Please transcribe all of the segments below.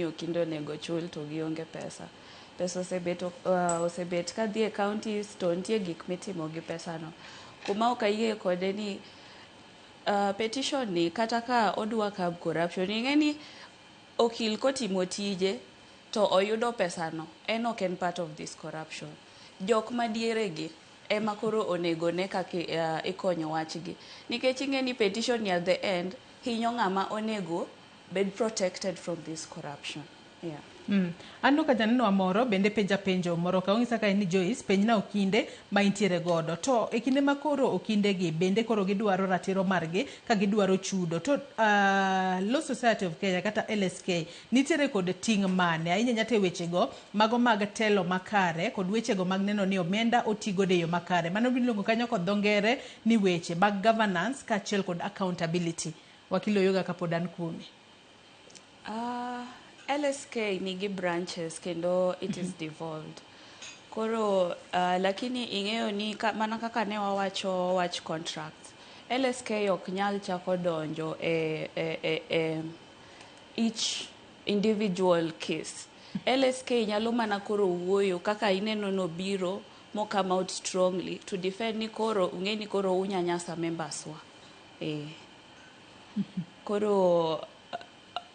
Okinde onego chul to gionge pesa. Pesa osebet ka dhi e counties to nitie gik mitimo gi pesa no. Kuma ok ayie kode ni petition ni kata ka odwa curb corruption, ing'eni okil kotimo tije to oyudo pesa no, en ok en part of this corruption. Jok madiere gi ema koro onego ne kaka ikonyo wachgi. Nikech ing'eni petition ni at the end hinyo ng'ama onego bed protected from this corruption. Yeah. Ando ka janeno amoro bende penjo moro ka ong'isa ka ni Joyce penjna Okinde ma intiere godo to e kinde makoro Okinde gi bende koro gidwaro ratiro margi ka gidwaro chudo to Law Society of Kenya kata LSK nitiere kod ting' mane ahinya nyate wechego mago mag telo makare kod wechego mag neno ni omenda otigo de yo makare mano biluongo kanyo kod dho ngere ni weche mag governance kaachiel kod accountability. Wakili Oyuga kapod an kuome. LSK nigi branches kendo it is devolved. Koro lakini ing'eyo ni mana kaka ne wawacho wach contracts. LSK ok nyal chako donjo each individual case. LSK nyalo mana koro wuoyo kaka ineno no biro mo come out strongly to defend ni koro ung'eni koro unyanyasa members wa. Koro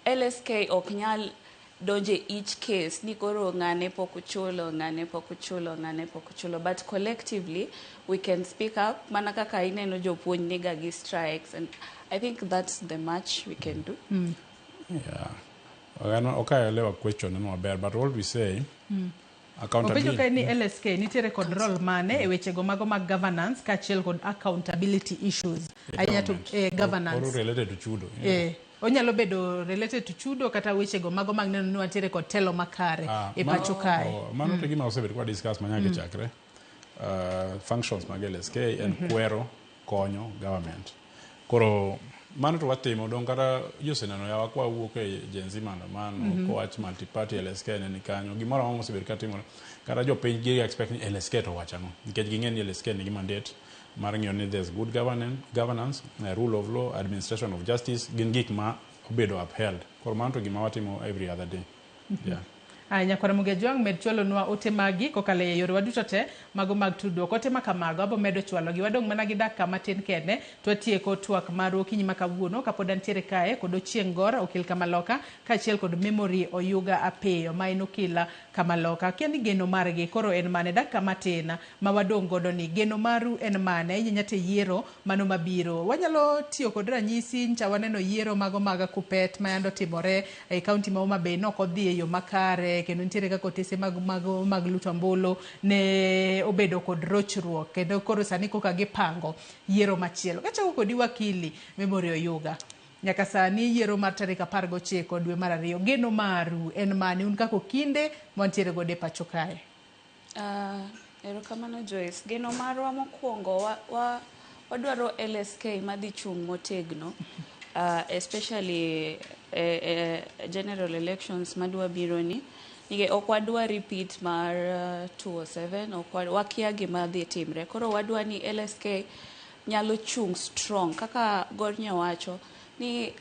LSK ok nyal donje each case ni koro ng'ane pok uchulo, but collectively we can speak up mana kaka ineno jopuonj niga gi strikes, and I think that's the much we can do. Yeah. Okay, I leave a question no maber, but what we say accountability. Openjo ka ni LSK nitiere kod role mane e wechego mago mag governance kaachiel kod accountability issues. Ahinya to governance. Or related to chudo. Onyalo bedo related to chudo kata wechego mago mag neno ni wantiere kod telo makare e pacho kae. Mano to gima osebet kwa discuss manyage chakre. Functions mag LSK en kwero konyo government. Koro mano to watimo don kata yosenano yawa kwa wuok e jenzi mano ko wach multi party LSK ne kanyo gimoro ma osebet ka timo kata jopiny gi expect ni LSK to wachano nikech ging'en ni LSK nigi mandate mar ng'iyo ni there's good governance, rule of law, administration of justice, gin gik ma obedo upheld. Koro mano to gima watimo every other day. Yeah. Nyakwara Mugejuang med chwalo nwa ote magi kokale yore waduto te mago mag tudruok ote makamago abo medo chwalo gi wadong' mana gi dakika matin kende to atieko twak mar okinyi makawuono kapod antiere kae kod Ochieng' Gor okil Kamaloka kaachiel kod Memory Oyuga Apeyo ma en okila Kamaloka. Kia ni geno margi koro en mane dakika matin ma wadong' godo ni geno maru en mane nyate yiero mano mabiro. Wanyalo tiyo kod ranyisi ncha waneno yiero mago mag Kupet mayando timore e kaunti ma Homa Bay noko dhi e yo makare kendo nitiere kaka otese mag luto ombulu ne obedo kod rochruok kendo koro sani koka gipango yiero machielo. Kachako kodi wakili Memory Oyuga, nyaka sani yiero mar tarik 19 dwe mar 2 geno maru en mane un kako kinde mantiere gode pacho kae? Erokamano Joyce, geno marwa mokwongo wadwaro LSK madhi chung' motegno, especially general elections madwa biro ni. Nige ok wadwa repeat mar 207, wakia gima dhi timre. Koro wadwa ni LSK nyalo chung strong kaka Gornya wacho ni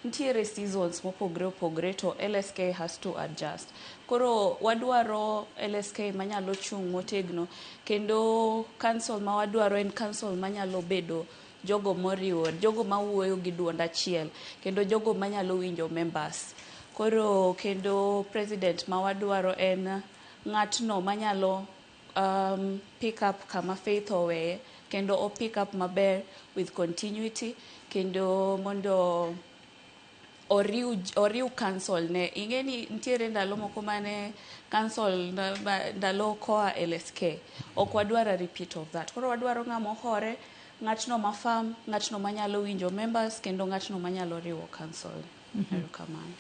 nitiere seasons mopogre to LSK has to adjust. Koro wadwaro LSK manyalo chung motegno kendo council ma wadwaro en council manyalo bedo jogo moriwore, jogo mawuoyo gi duond achiel kendo jogo manyalo winjo members. Koro kendo president ma wadwaro en ng'atno manyalo pick up kama Faith oweye kendo o pick up maber with continuity kendo mondo oriu council ne. Ing'eni nitiere ndalo moko mane council ndalo koa LSK ok wadwaro repeat of that. Koro wadwaro ng'ama ohore, ng'atno mafam, ng'atno manyalo winjo members kendo ng'atno manyalo riwo council. Erokamano.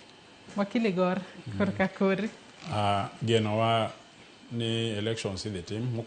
Wakili Gor korka kori. Geno wa ni elections idhi tim